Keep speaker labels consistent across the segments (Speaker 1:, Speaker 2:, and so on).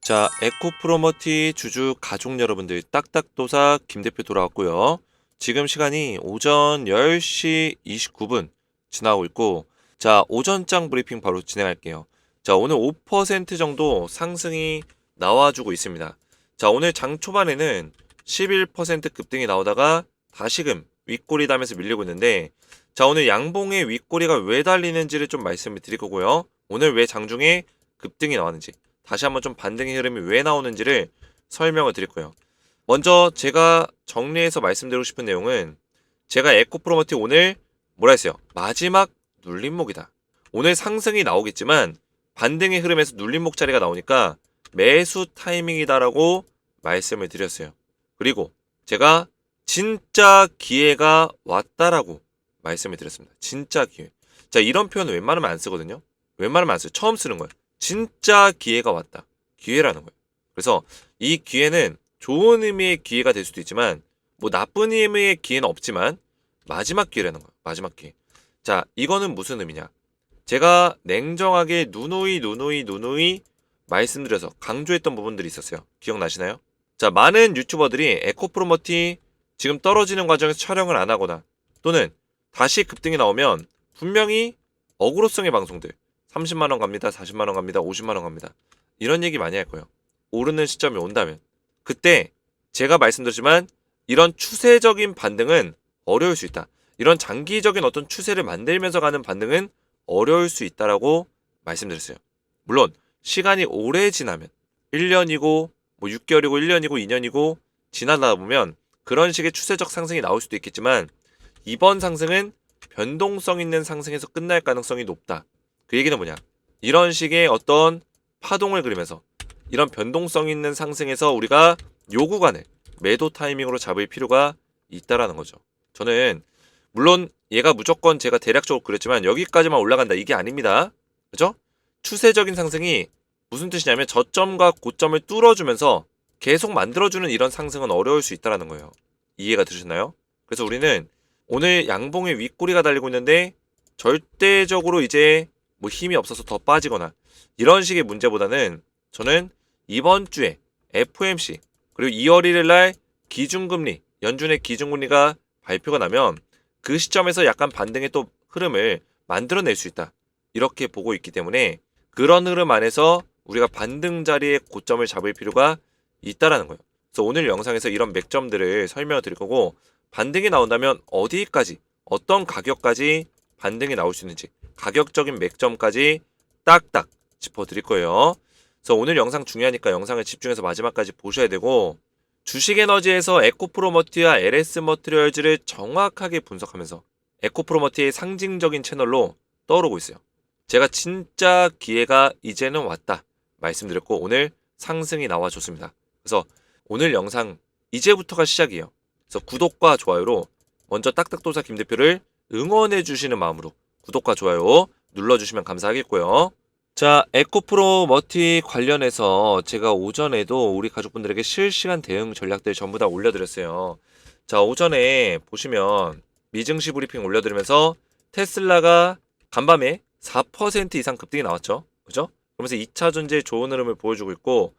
Speaker 1: 자, 에코프로머티 주주 가족 여러분들 딱딱도사 김대표 돌아왔고요. 지금 시간이 오전 10시 29분 지나고 있고, 자, 오전장 브리핑 바로 진행할게요. 자, 오늘 5% 정도 상승이 나와주고 있습니다. 자, 오늘 장 초반에는 11% 급등이 나오다가 다시금 윗꼬리 달면서 밀리고 있는데, 자, 오늘 양봉의 윗꼬리가 왜 달리는지를 좀 말씀을 드릴 거고요. 오늘 왜 장중에 급등이 나왔는지, 다시 한번 좀 반등의 흐름이 왜 나오는지를 설명을 드릴 거예요. 먼저 제가 정리해서 말씀드리고 싶은 내용은, 제가 에코프로머티 오늘 뭐라 했어요? 마지막 눌림목이다. 오늘 상승이 나오겠지만 반등의 흐름에서 눌림목 자리가 나오니까 매수 타이밍이다라고 말씀을 드렸어요. 그리고 제가 진짜 기회가 왔다라고 말씀을 드렸습니다. 진짜 기회. 자, 이런 표현은 웬만하면 안 쓰거든요. 웬만하면 안 써요. 처음 쓰는 거예요. 진짜 기회가 왔다. 기회라는 거예요. 그래서 이 기회는 좋은 의미의 기회가 될 수도 있지만, 뭐 나쁜 의미의 기회는 없지만 마지막 기회라는 거예요. 마지막 기회. 자, 이거는 무슨 의미냐? 제가 냉정하게 누누이 말씀드려서 강조했던 부분들이 있었어요. 기억나시나요? 자, 많은 유튜버들이 에코프로머티 지금 떨어지는 과정에서 촬영을 안 하거나, 또는 다시 급등이 나오면 분명히 어그로성의 방송들, 30만원 갑니다, 40만원 갑니다, 50만원 갑니다, 이런 얘기 많이 할 거예요. 오르는 시점이 온다면. 그때 제가 말씀드렸지만 이런 추세적인 반등은 어려울 수 있다. 이런 장기적인 어떤 추세를 만들면서 가는 반등은 어려울 수 있다라고 말씀드렸어요. 물론 시간이 오래 지나면, 1년이고 뭐 6개월이고 1년이고 2년이고 지나다 보면 그런 식의 추세적 상승이 나올 수도 있겠지만, 이번 상승은 변동성 있는 상승에서 끝날 가능성이 높다. 그 얘기는 뭐냐? 이런 식의 어떤 파동을 그리면서 이런 변동성 있는 상승에서 우리가 요 구간을 매도 타이밍으로 잡을 필요가 있다라는 거죠. 저는 물론 얘가 무조건 제가 대략적으로 그랬지만 여기까지만 올라간다 이게 아닙니다. 그죠? 추세적인 상승이 무슨 뜻이냐면 저점과 고점을 뚫어주면서 계속 만들어주는 이런 상승은 어려울 수 있다라는 거예요. 이해가 되셨나요? 그래서 우리는 오늘 양봉의 윗꼬리가 달리고 있는데 절대적으로 이제 뭐 힘이 없어서 더 빠지거나 이런 식의 문제보다는, 저는 이번 주에 FOMC 그리고 2월 1일 날 기준금리, 연준의 기준금리가 발표가 나면 그 시점에서 약간 반등의 또 흐름을 만들어낼 수 있다, 이렇게 보고 있기 때문에 그런 흐름 안에서 우리가 반등 자리의 고점을 잡을 필요가 있다라는 거예요. 그래서 오늘 영상에서 이런 맥점들을 설명을 드릴 거고, 반등이 나온다면 어디까지, 어떤 가격까지 반등이 나올 수 있는지 가격적인 맥점까지 딱딱 짚어드릴 거예요. 그래서 오늘 영상 중요하니까 영상을 집중해서 마지막까지 보셔야 되고, 주식에너지에서 에코프로머티와 LS머티리얼즈를 정확하게 분석하면서 에코프로머티의 상징적인 채널로 떠오르고 있어요. 제가 진짜 기회가 이제는 왔다 말씀드렸고, 오늘 상승이 나와줬습니다. 그래서 오늘 영상 이제부터가 시작이에요. 그래서 구독과 좋아요로 먼저 딱딱도사 김대표를 응원해 주시는 마음으로 구독과 좋아요 눌러주시면 감사하겠고요. 자, 에코프로머티 관련해서 제가 오전에도 우리 가족분들에게 실시간 대응 전략들 전부 다 올려드렸어요. 자, 오전에 보시면 미증시 브리핑 올려드리면서 테슬라가 간밤에 4% 이상 급등이 나왔죠. 그죠? 그러면서 2차 전지의 좋은 흐름을 보여주고 있고,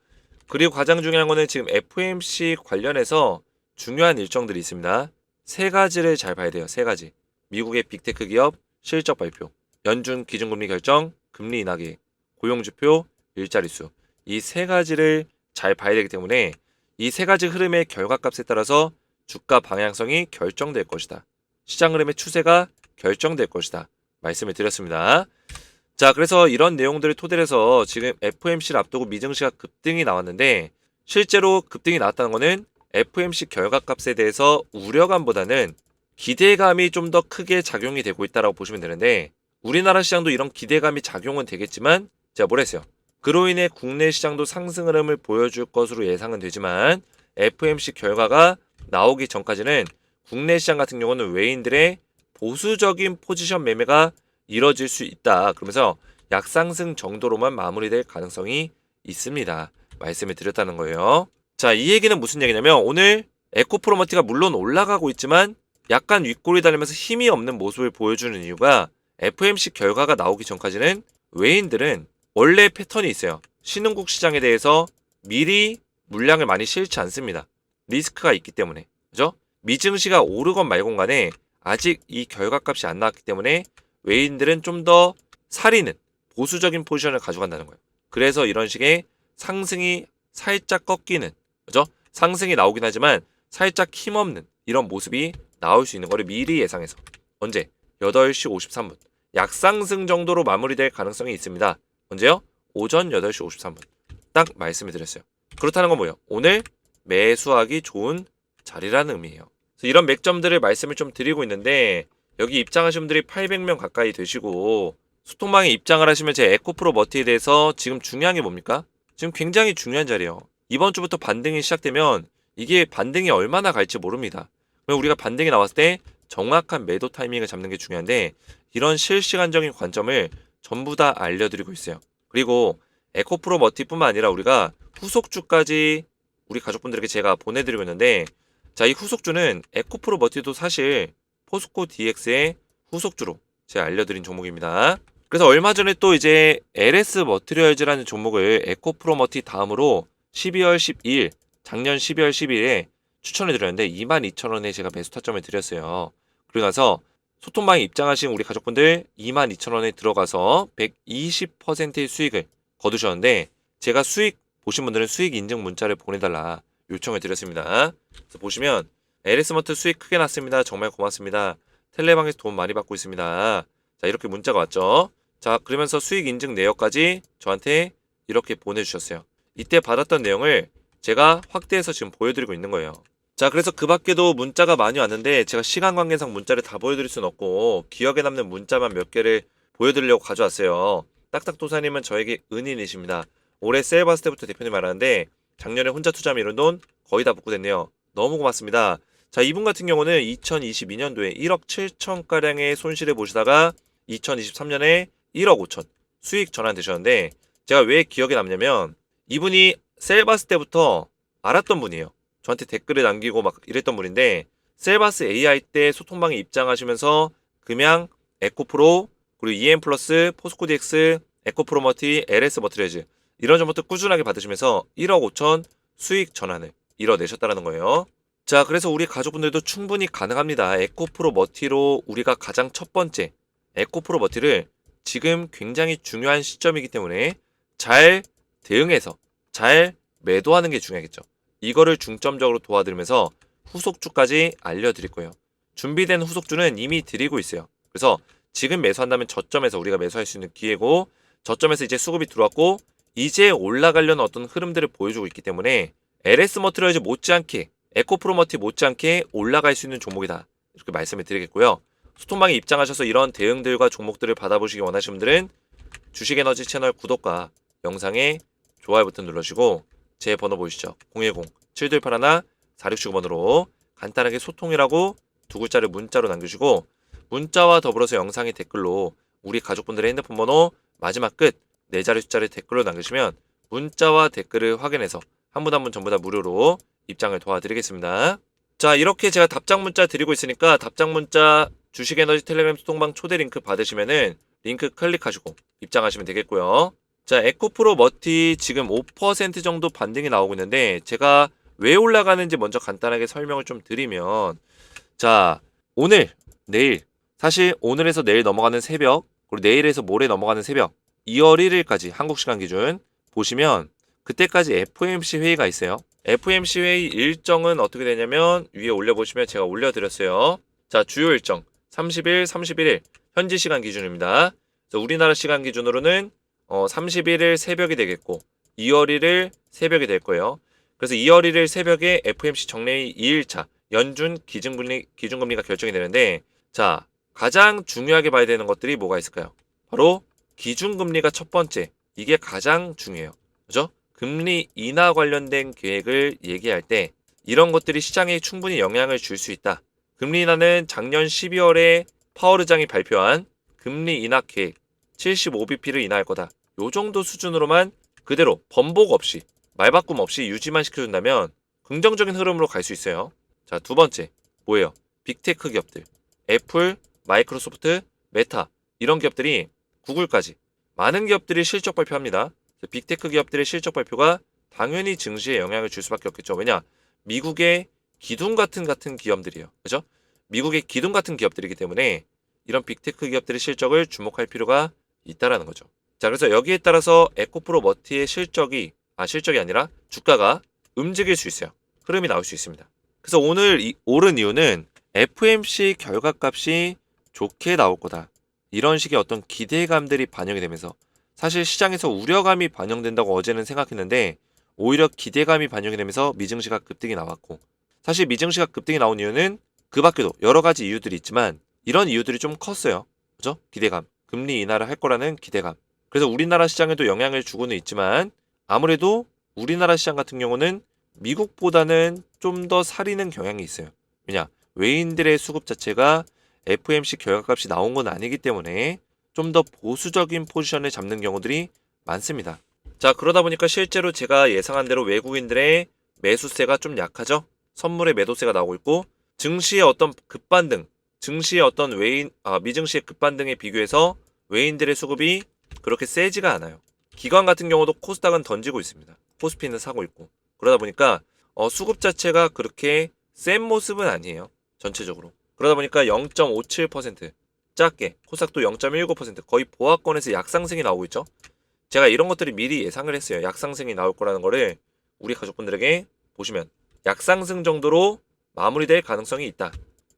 Speaker 1: 그리고 가장 중요한 거는 지금 FOMC 관련해서 중요한 일정들이 있습니다. 세 가지를 잘 봐야 돼요. 세 가지. 미국의 빅테크 기업 실적 발표, 연준 기준금리 결정, 금리 인하 계획, 고용지표, 일자리수, 이 세 가지를 잘 봐야 되기 때문에 이 세 가지 흐름의 결과값에 따라서 주가 방향성이 결정될 것이다. 시장 흐름의 추세가 결정될 것이다 말씀을 드렸습니다. 자, 그래서 이런 내용들을 토대로 해서 지금 FOMC를 앞두고 미증시가 급등이 나왔는데, 실제로 급등이 나왔다는 거는 FOMC 결과값에 대해서 우려감보다는 기대감이 좀 더 크게 작용이 되고 있다고 보시면 되는데, 우리나라 시장도 이런 기대감이 작용은 되겠지만, 제가 뭘 했어요? 그로 인해 국내 시장도 상승 흐름을 보여줄 것으로 예상은 되지만, FOMC 결과가 나오기 전까지는 국내 시장 같은 경우는 외인들의 보수적인 포지션 매매가 이뤄질 수 있다. 그러면서 약상승 정도로만 마무리될 가능성이 있습니다. 말씀을 드렸다는 거예요. 자, 이 얘기는 무슨 얘기냐면, 오늘 에코프로머티가 물론 올라가고 있지만 약간 윗골이 달리면서 힘이 없는 모습을 보여주는 이유가, FOMC 결과가 나오기 전까지는 외인들은 원래 패턴이 있어요. 신흥국 시장에 대해서 미리 물량을 많이 실지 않습니다. 리스크가 있기 때문에. 그죠? 미증시가 오르건 말건 간에 아직 이 결과값이 안 나왔기 때문에 외인들은 좀 더 사리는 보수적인 포지션을 가져간다는 거예요. 그래서 이런 식의 상승이 살짝 꺾이는, 그죠? 상승이 나오긴 하지만 살짝 힘없는 이런 모습이 나올 수 있는 거를 미리 예상해서 언제? 8시 53분 약상승 정도로 마무리될 가능성이 있습니다. 언제요? 오전 8시 53분 딱 말씀을 드렸어요. 그렇다는 건 뭐예요? 오늘 매수하기 좋은 자리라는 의미예요. 그래서 이런 맥점들을 말씀을 좀 드리고 있는데 여기 입장하신 분들이 800명 가까이 되시고 소통방에 입장을 하시면 제 에코프로 머티에 대해서 지금 중요한 게 뭡니까? 지금 굉장히 중요한 자리예요. 이번 주부터 반등이 시작되면 이게 반등이 얼마나 갈지 모릅니다. 그럼 우리가 반등이 나왔을 때 정확한 매도 타이밍을 잡는 게 중요한데 이런 실시간적인 관점을 전부 다 알려드리고 있어요. 그리고 에코프로 머티뿐만 아니라 우리가 후속주까지 우리 가족분들에게 제가 보내드리고 있는데 자, 이 후속주는 에코프로 머티도 사실 포스코 DX의 후속주로 제가 알려드린 종목입니다. 그래서 얼마 전에 또 이제 LS 머티리얼즈라는 종목을 에코프로 머티 다음으로 12월 12일 작년 12월 12일에 추천을 드렸는데 22,000원에 제가 매수 타점을 드렸어요. 그리고 나서 소통방에 입장하신 우리 가족분들 22,000원에 들어가서 120%의 수익을 거두셨는데 제가 수익 보신 분들은 수익 인증 문자를 보내달라 요청을 드렸습니다. 그래서 보시면 LS머트 수익 크게 났습니다. 정말 고맙습니다. 텔레방에서 돈 많이 받고 있습니다. 자, 이렇게 문자가 왔죠. 자, 그러면서 수익 인증 내역까지 저한테 이렇게 보내주셨어요. 이때 받았던 내용을 제가 확대해서 지금 보여드리고 있는 거예요. 자, 그래서 그 밖에도 문자가 많이 왔는데 제가 시간 관계상 문자를 다 보여드릴 수는 없고 기억에 남는 문자만 몇 개를 보여드리려고 가져왔어요. 딱딱도사님은 저에게 은인이십니다. 올해 세일 봤을 때부터 대표님 말하는데 작년에 혼자 투자하면 이런 돈 거의 다 복구됐네요. 너무 고맙습니다. 자, 이분 같은 경우는 2022년도에 1억 7천가량의 손실을 보시다가 2023년에 1억 5천 수익 전환되셨는데 제가 왜 기억에 남냐면 이분이 세일 봤을 때부터 알았던 분이에요. 저한테 댓글을 남기고 막 이랬던 분인데 셀바스 AI 때 소통방에 입장하시면서 금양, 에코프로, 그리고 EM 플러스, 포스코 DX, 에코프로 머티, LS 머티리얼즈 이런 정보들 꾸준하게 받으시면서 1억 5천 수익 전환을 이뤄내셨다는 거예요. 자, 그래서 우리 가족분들도 충분히 가능합니다. 에코프로 머티로 우리가 가장 첫 번째 에코프로 머티를 지금 굉장히 중요한 시점이기 때문에 잘 대응해서 잘 매도하는 게 중요하겠죠. 이거를 중점적으로 도와드리면서 후속주까지 알려드릴 거예요. 준비된 후속주는 이미 드리고 있어요. 그래서 지금 매수한다면 저점에서 우리가 매수할 수 있는 기회고 저점에서 이제 수급이 들어왔고 이제 올라가려는 어떤 흐름들을 보여주고 있기 때문에 LS 머티리얼즈 못지않게 에코프로 머티 못지않게 올라갈 수 있는 종목이다. 이렇게 말씀을 드리겠고요. 소통방에 입장하셔서 이런 대응들과 종목들을 받아보시기 원하시는 분들은 주식에너지 채널 구독과 영상에 좋아요 버튼 눌러주시고 제 번호 보이시죠? 010-7281-4679번으로 간단하게 소통이라고 두 글자를 문자로 남겨주시고 문자와 더불어서 영상의 댓글로 우리 가족분들의 핸드폰 번호 마지막 끝 4자리 숫자를 댓글로 남겨주시면 문자와 댓글을 확인해서 한 분 한 분 전부 다 무료로 입장을 도와드리겠습니다. 자, 이렇게 제가 답장 문자 드리고 있으니까 답장 문자 주식에너지 텔레그램 소통방 초대 링크 받으시면은 링크 클릭하시고 입장하시면 되겠고요. 자, 에코프로 머티 지금 5% 정도 반등이 나오고 있는데 제가 왜 올라가는지 먼저 간단하게 설명을 좀 드리면 자, 오늘, 내일 사실 오늘에서 내일 넘어가는 새벽 그리고 내일에서 모레 넘어가는 새벽 2월 1일까지 한국 시간 기준 보시면 그때까지 FOMC 회의가 있어요. FOMC 회의 일정은 어떻게 되냐면 위에 올려보시면 제가 올려드렸어요. 자, 주요 일정 30일, 31일 현지 시간 기준입니다. 그래서 우리나라 시간 기준으로는 31일 새벽이 되겠고 2월 1일 새벽이 될 거예요. 그래서 2월 1일 새벽에 FOMC 정례의 2일차 연준 기준금리가 결정이 되는데 자, 가장 중요하게 봐야 되는 것들이 뭐가 있을까요? 바로 기준금리가 첫 번째. 이게 가장 중요해요. 그죠? 금리 인하 관련된 계획을 얘기할 때 이런 것들이 시장에 충분히 영향을 줄 수 있다. 금리 인하는 작년 12월에 파월 의장이 발표한 금리 인하 계획 75bp를 인하할 거다. 요 정도 수준으로만 그대로 번복 없이 말바꿈 없이 유지만 시켜준다면 긍정적인 흐름으로 갈 수 있어요. 자, 두 번째 뭐예요? 빅테크 기업들 애플, 마이크로소프트, 메타 이런 기업들이 구글까지 많은 기업들이 실적 발표합니다. 빅테크 기업들의 실적 발표가 당연히 증시에 영향을 줄 수밖에 없겠죠. 왜냐? 미국의 기둥 같은 기업들이에요. 그죠? 미국의 기둥 같은 기업들이기 때문에 이런 빅테크 기업들의 실적을 주목할 필요가 있다라는 거죠. 자, 그래서 여기에 따라서 에코프로 머티의 실적이 아니라 주가가 움직일 수 있어요. 흐름이 나올 수 있습니다. 그래서 오늘 오른 이유는 FMC 결과값이 좋게 나올 거다. 이런 식의 어떤 기대감들이 반영이 되면서 사실 시장에서 우려감이 반영된다고 어제는 생각했는데 오히려 기대감이 반영이 되면서 미증시가 급등이 나왔고, 사실 미증시가 급등이 나온 이유는 그 밖에도 여러 가지 이유들이 있지만 이런 이유들이 좀 컸어요. 그죠? 기대감. 금리 인하를 할 거라는 기대감. 그래서 우리나라 시장에도 영향을 주고는 있지만 아무래도 우리나라 시장 같은 경우는 미국보다는 좀 더 사리는 경향이 있어요. 왜냐? 외인들의 수급 자체가 FMC 결과값이 나온 건 아니기 때문에 좀 더 보수적인 포지션을 잡는 경우들이 많습니다. 자, 그러다 보니까 실제로 제가 예상한 대로 외국인들의 매수세가 좀 약하죠. 선물의 매도세가 나오고 있고, 증시의 어떤 급반등, 증시의 어떤 미증시의 급반등에 비교해서 외인들의 수급이 그렇게 세지가 않아요. 기관 같은 경우도 코스닥은 던지고 있습니다. 코스피는 사고 있고. 그러다 보니까 수급 자체가 그렇게 센 모습은 아니에요. 전체적으로. 그러다 보니까 0.57%, 작게, 코스닥도 0.19%, 거의 보합권에서 약상승이 나오고 있죠. 제가 이런 것들을 미리 예상을 했어요. 약상승이 나올 거라는 거를 우리 가족분들에게 보시면 약상승 정도로 마무리될 가능성이 있다.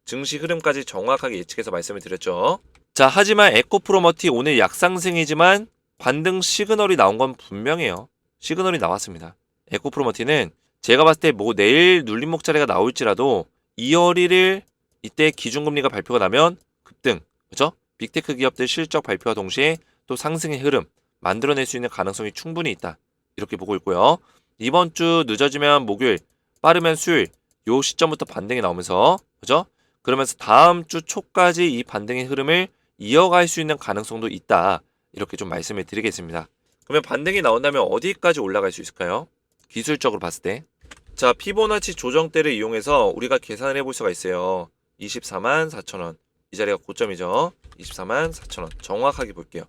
Speaker 1: 증시 흐름까지 정확하게 예측해서 말씀을 드렸죠. 자, 하지만 에코프로머티 오늘 약상승이지만 반등 시그널이 나온 건 분명해요. 시그널이 나왔습니다. 에코프로머티는 제가 봤을 때 뭐 내일 눌림목 자리가 나올지라도 2월 1일 이때 기준금리가 발표가 나면 급등, 그죠? 빅테크 기업들 실적 발표와 동시에 또 상승의 흐름 만들어낼 수 있는 가능성이 충분히 있다. 이렇게 보고 있고요. 이번 주 늦어지면 목요일, 빠르면 수요일 요 시점부터 반등이 나오면서, 그죠? 그러면서 다음 주 초까지 이 반등의 흐름을 이어갈 수 있는 가능성도 있다. 이렇게 좀 말씀을 드리겠습니다. 그러면 반등이 나온다면 어디까지 올라갈 수 있을까요? 기술적으로 봤을 때. 자, 피보나치 조정대를 이용해서 우리가 계산을 해볼 수가 있어요. 24만 4천원. 이 자리가 고점이죠. 24만 4천원. 정확하게 볼게요.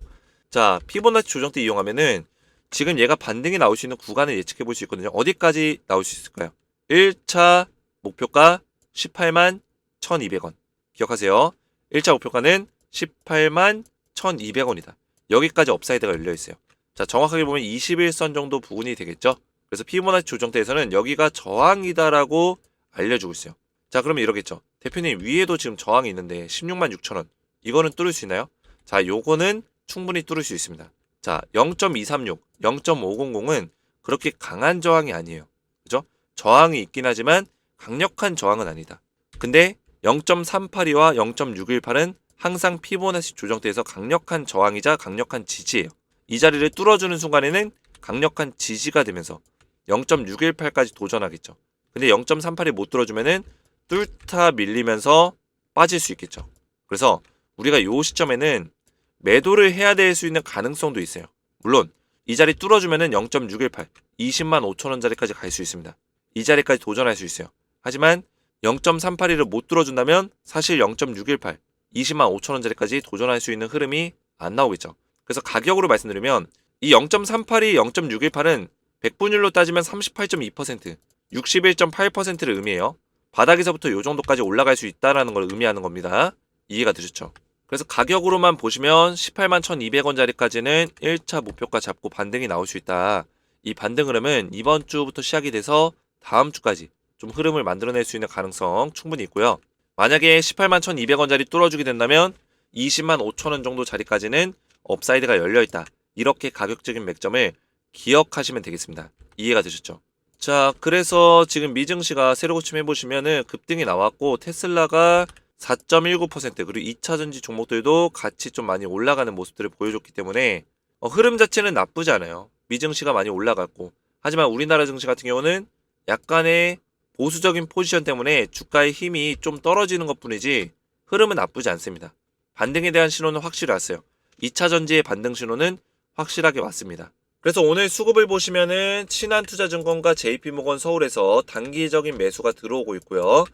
Speaker 1: 자, 피보나치 조정대 이용하면은 지금 얘가 반등이 나올 수 있는 구간을 예측해 볼 수 있거든요. 어디까지 나올 수 있을까요? 1차 목표가 18만 1,200원. 기억하세요. 1차 목표가는 18만 1,200원이다. 여기까지 업사이드가 열려 있어요. 자, 정확하게 보면 21선 정도 부근이 되겠죠. 그래서 피보나치 조정대에서는 여기가 저항이다라고 알려주고 있어요. 자, 그러면 이러겠죠. 대표님, 위에도 지금 저항이 있는데 16만 6천원. 이거는 뚫을 수 있나요? 자, 요거는 충분히 뚫을 수 있습니다. 자, 0.236, 0.500은 그렇게 강한 저항이 아니에요. 그죠? 저항이 있긴 하지만 강력한 저항은 아니다. 근데 0.382와 0.618은 항상 피보나치 조정대에서 강력한 저항이자 강력한 지지예요. 이 자리를 뚫어주는 순간에는 강력한 지지가 되면서 0.618까지 도전하겠죠. 근데 0.38이 못 뚫어주면은 뚫다 밀리면서 빠질 수 있겠죠. 그래서 우리가 요 시점에는 매도를 해야 될 수 있는 가능성도 있어요. 물론 이 자리 뚫어주면은 0.618, 20만 5천원 자리까지 갈 수 있습니다. 이 자리까지 도전할 수 있어요. 하지만 0.381을 못 뚫어준다면 사실 0.618, 20만 5천원 자리까지 도전할 수 있는 흐름이 안 나오겠죠. 그래서 가격으로 말씀드리면 이 0.382, 0.618은 100분율로 따지면 38.2%, 61.8%를 의미해요. 바닥에서부터 요 정도까지 올라갈 수 있다는 걸 의미하는 겁니다. 이해가 되셨죠? 그래서 가격으로만 보시면 18만 1,200원 자리까지는 1차 목표가 잡고 반등이 나올 수 있다. 이 반등 흐름은 이번 주부터 시작이 돼서 다음 주까지 좀 흐름을 만들어낼 수 있는 가능성 충분히 있고요. 만약에 18만 1,200원 자리 뚫어주게 된다면 20만 5천원 정도 자리까지는 업사이드가 열려있다. 이렇게 가격적인 맥점을 기억하시면 되겠습니다. 이해가 되셨죠? 자, 그래서 지금 미증시가 세로 고침해보시면은 급등이 나왔고 테슬라가 4.19% 그리고 2차전지 종목들도 같이 좀 많이 올라가는 모습들을 보여줬기 때문에 흐름 자체는 나쁘지 않아요. 미증시가 많이 올라갔고, 하지만 우리나라 증시 같은 경우는 약간의 보수적인 포지션 때문에 주가의 힘이 좀 떨어지는 것 뿐이지 흐름은 나쁘지 않습니다. 반등에 대한 신호는 확실히 왔어요. 2차전지의 반등 신호는 확실하게 왔습니다. 그래서 오늘 수급을 보시면은 신한투자증권과 JP모건 서울에서 단기적인 매수가 들어오고 있고요.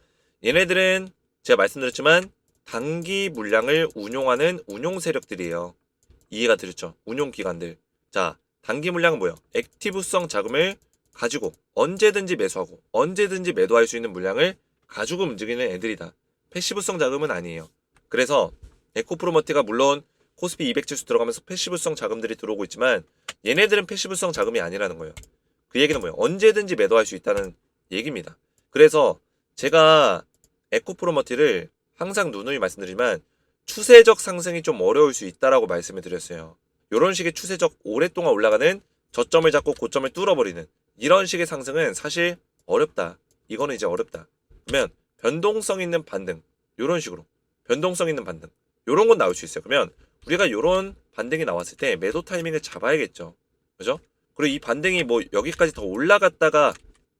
Speaker 1: 얘네들은 제가 말씀드렸지만 단기 물량을 운용하는 운용 세력들이에요. 이해가 되셨죠? 운용 기관들. 자, 단기 물량은 뭐예요? 액티브성 자금을 가지고 언제든지 매수하고 언제든지 매도할 수 있는 물량을 가지고 움직이는 애들이다. 패시브성 자금은 아니에요. 그래서 에코프로머티가 물론 코스피 200 지수 들어가면서 패시브성 자금들이 들어오고 있지만 얘네들은 패시브성 자금이 아니라는 거예요. 그 얘기는 뭐예요? 언제든지 매도할 수 있다는 얘기입니다. 그래서 제가 에코프로머티를 항상 누누이 말씀드리지만 추세적 상승이 좀 어려울 수 있다라고 말씀을 드렸어요. 이런 식의 추세적 오랫동안 올라가는 저점을 잡고 고점을 뚫어버리는 이런 식의 상승은 사실 어렵다. 이거는 이제 어렵다. 그러면 변동성 있는 반등 이런 식으로 변동성 있는 반등 이런 건 나올 수 있어요. 그러면 우리가 이런 반등이 나왔을 때 매도 타이밍을 잡아야겠죠. 그죠? 그리고 이 반등이 뭐 여기까지 더 올라갔다가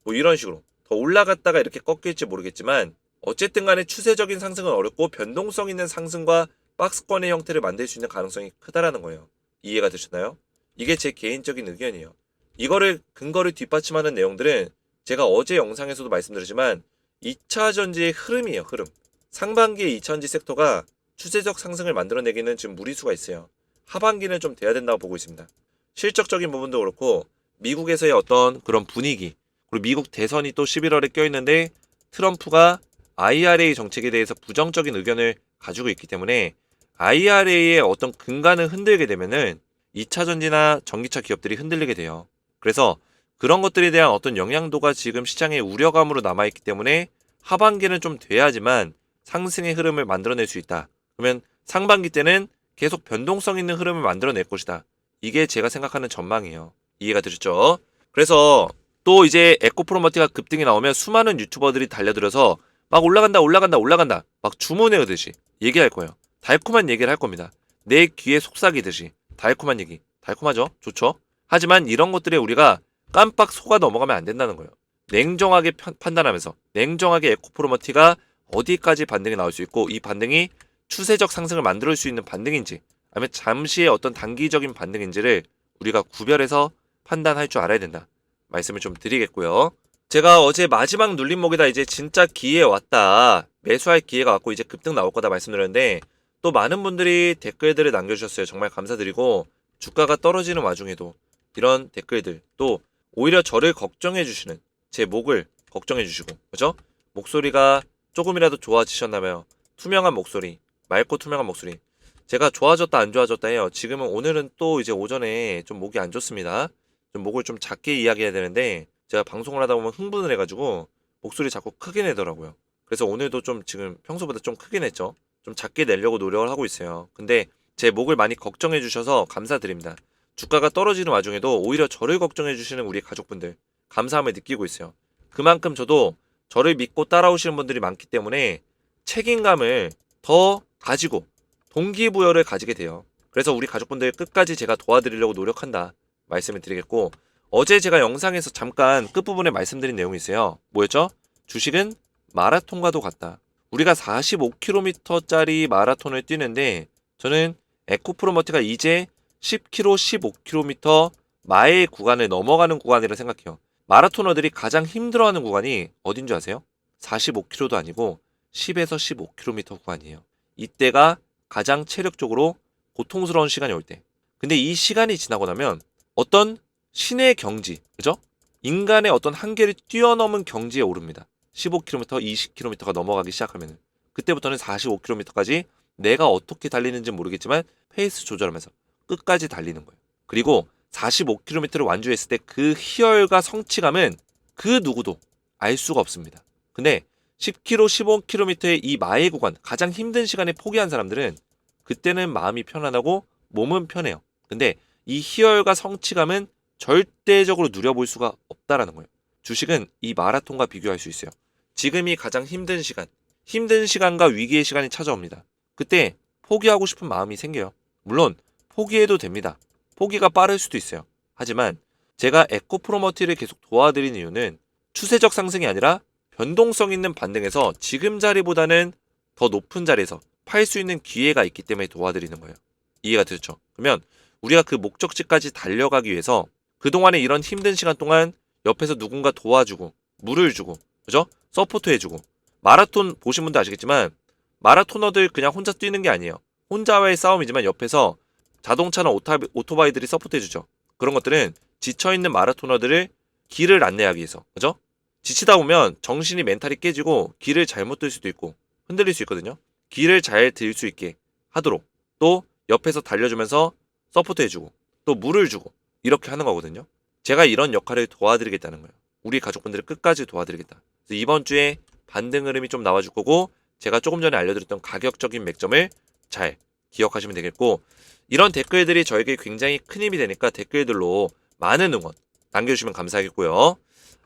Speaker 1: 뭐 이런 식으로 더 올라갔다가 이렇게 꺾일지 모르겠지만 어쨌든 간에 추세적인 상승은 어렵고 변동성 있는 상승과 박스권의 형태를 만들 수 있는 가능성이 크다라는 거예요. 이해가 되시나요? 이게 제 개인적인 의견이에요. 이거를 근거를 뒷받침하는 내용들은 제가 어제 영상에서도 말씀드리지만 2차 전지의 흐름이에요. 흐름. 상반기에 2차 전지 섹터가 추세적 상승을 만들어내기는 지금 무리수가 있어요. 하반기는 좀 돼야 된다고 보고 있습니다. 실적적인 부분도 그렇고 미국에서의 어떤 그런 분위기 그리고 미국 대선이 또 11월에 껴있는데 트럼프가 IRA 정책에 대해서 부정적인 의견을 가지고 있기 때문에 IRA의 어떤 근간을 흔들게 되면은 2차 전지나 전기차 기업들이 흔들리게 돼요. 그래서 그런 것들에 대한 어떤 영향도가 지금 시장의 우려감으로 남아있기 때문에 하반기는 좀 돼야지만 상승의 흐름을 만들어낼 수 있다. 그러면 상반기 때는 계속 변동성 있는 흐름을 만들어낼 것이다. 이게 제가 생각하는 전망이에요. 이해가 되셨죠? 그래서 또 이제 에코프로머티가 급등이 나오면 수많은 유튜버들이 달려들어서 막 올라간다 막 주문해 오듯이 얘기할 거예요. 달콤한 얘기를 할 겁니다. 내 귀에 속삭이듯이 달콤한 얘기. 달콤하죠? 좋죠? 하지만 이런 것들에 우리가 깜빡 속아 넘어가면 안 된다는 거예요. 냉정하게 판단하면서 냉정하게 에코프로머티가 어디까지 반등이 나올 수 있고 이 반등이 추세적 상승을 만들 수 있는 반등인지 아니면 잠시의 어떤 단기적인 반등인지를 우리가 구별해서 판단할 줄 알아야 된다. 말씀을 좀 드리겠고요. 제가 어제 마지막 눌림목이다 이제 진짜 기회 왔다. 매수할 기회가 왔고 이제 급등 나올 거다 말씀드렸는데 또 많은 분들이 댓글들을 남겨주셨어요. 정말 감사드리고 주가가 떨어지는 와중에도 이런 댓글들 또 오히려 저를 걱정해 주시는 제 목을 걱정해 주시고 그죠? 목소리가 조금이라도 좋아지셨나봐요. 투명한 목소리 맑고 투명한 목소리 제가 좋아졌다 안 좋아졌다 해요. 지금은 오늘은 또 이제 오전에 좀 목이 안 좋습니다. 좀 목을 좀 작게 이야기해야 되는데 제가 방송을 하다 보면 흥분을 해가지고 목소리 자꾸 크게 내더라고요. 그래서 오늘도 좀 지금 평소보다 좀 크게 냈죠. 좀 작게 내려고 노력을 하고 있어요. 근데 제 목을 많이 걱정해 주셔서 감사드립니다. 주가가 떨어지는 와중에도 오히려 저를 걱정해 주시는 우리 가족분들 감사함을 느끼고 있어요. 그만큼 저도 저를 믿고 따라오시는 분들이 많기 때문에 책임감을 더 가지고 동기부여를 가지게 돼요. 그래서 우리 가족분들 끝까지 제가 도와드리려고 노력한다 말씀을 드리겠고 어제 제가 영상에서 잠깐 끝부분에 말씀드린 내용이 있어요. 뭐였죠? 주식은 마라톤과도 같다. 우리가 45km짜리 마라톤을 뛰는데 저는 에코프로머티가 이제 10km, 15km 마일 구간을 넘어가는 구간이라 생각해요. 마라토너들이 가장 힘들어하는 구간이 어딘 줄 아세요? 45km도 아니고 10에서 15km 구간이에요. 이때가 가장 체력적으로 고통스러운 시간이 올 때. 근데 이 시간이 지나고 나면 어떤 신의 경지, 그죠? 인간의 어떤 한계를 뛰어넘은 경지에 오릅니다. 15km, 20km가 넘어가기 시작하면 그때부터는 45km까지 내가 어떻게 달리는지 모르겠지만 페이스 조절하면서 끝까지 달리는 거예요. 그리고 45km를 완주했을 때 그 희열과 성취감은 그 누구도 알 수가 없습니다. 근데 10km, 15km의 이 마일 구간 가장 힘든 시간에 포기한 사람들은 그때는 마음이 편안하고 몸은 편해요. 근데 이 희열과 성취감은 절대적으로 누려볼 수가 없다라는 거예요. 주식은 이 마라톤과 비교할 수 있어요. 지금이 가장 힘든 시간, 힘든 시간과 위기의 시간이 찾아옵니다. 그때 포기하고 싶은 마음이 생겨요. 물론 포기해도 됩니다. 포기가 빠를 수도 있어요. 하지만 제가 에코프로머티를 계속 도와드리는 이유는 추세적 상승이 아니라 변동성 있는 반등에서 지금 자리보다는 더 높은 자리에서 팔 수 있는 기회가 있기 때문에 도와드리는 거예요. 이해가 되셨죠? 그러면 우리가 그 목적지까지 달려가기 위해서 그동안에 이런 힘든 시간 동안 옆에서 누군가 도와주고 물을 주고 그죠? 서포트 해주고 마라톤 보신 분도 아시겠지만 마라토너들 그냥 혼자 뛰는 게 아니에요. 혼자와의 싸움이지만 옆에서 자동차나 오토바이들이 서포트 해주죠. 그런 것들은 지쳐있는 마라토너들을 길을 안내하기 위해서. 그죠? 지치다 보면 정신이 멘탈이 깨지고 길을 잘못 들 수도 있고 흔들릴 수 있거든요. 길을 잘 들 수 있게 하도록 또 옆에서 달려주면서 서포트해주고 또 물을 주고 이렇게 하는 거거든요. 제가 이런 역할을 도와드리겠다는 거예요. 우리 가족분들을 끝까지 도와드리겠다. 그래서 이번 주에 반등 흐름이 좀 나와줄 거고 제가 조금 전에 알려드렸던 가격적인 맥점을 잘 기억하시면 되겠고 이런 댓글들이 저에게 굉장히 큰 힘이 되니까 댓글들로 많은 응원 남겨주시면 감사하겠고요.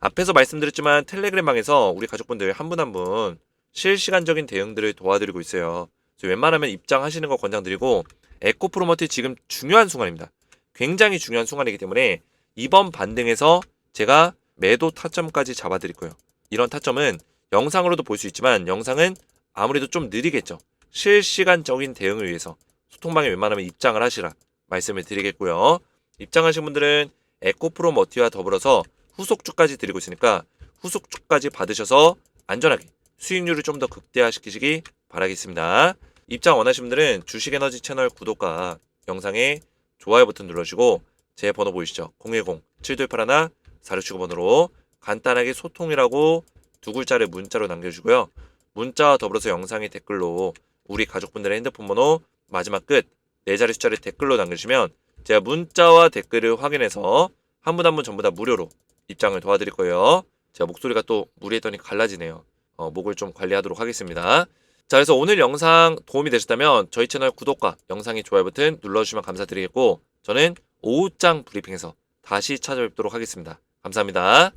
Speaker 1: 앞에서 말씀드렸지만 텔레그램방에서 우리 가족분들 한 분 한 분 실시간적인 대응들을 도와드리고 있어요. 그래서 웬만하면 입장하시는 거 권장드리고 에코프로머트 지금 중요한 순간입니다. 굉장히 중요한 순간이기 때문에 이번 반등에서 제가 매도 타점까지 잡아드릴 거예요. 이런 타점은 영상으로도 볼 수 있지만 영상은 아무래도 좀 느리겠죠. 실시간적인 대응을 위해서 소통방에 웬만하면 입장을 하시라 말씀을 드리겠고요. 입장하신 분들은 에코프로머티와 더불어서 후속주까지 드리고 있으니까 후속주까지 받으셔서 안전하게 수익률을 좀 더 극대화시키시기 바라겠습니다. 입장 원하시는 분들은 주식에너지 채널 구독과 영상에 좋아요 버튼 눌러주시고 제 번호 보이시죠? 010-7281-4679번으로 간단하게 소통이라고 두 글자를 문자로 남겨주시고요. 문자와 더불어서 영상의 댓글로 우리 가족분들의 핸드폰 번호 마지막 끝 4자리 숫자를 댓글로 남겨주시면 제가 문자와 댓글을 확인해서 한 분 한 분 전부 다 무료로 입장을 도와드릴 거예요. 제가 목소리가 또 무리했더니 갈라지네요. 목을 좀 관리하도록 하겠습니다. 자, 그래서 오늘 영상 도움이 되셨다면 저희 채널 구독과 영상의 좋아요 버튼 눌러주시면 감사드리겠고 저는 오후장 브리핑에서 다시 찾아뵙도록 하겠습니다. 감사합니다.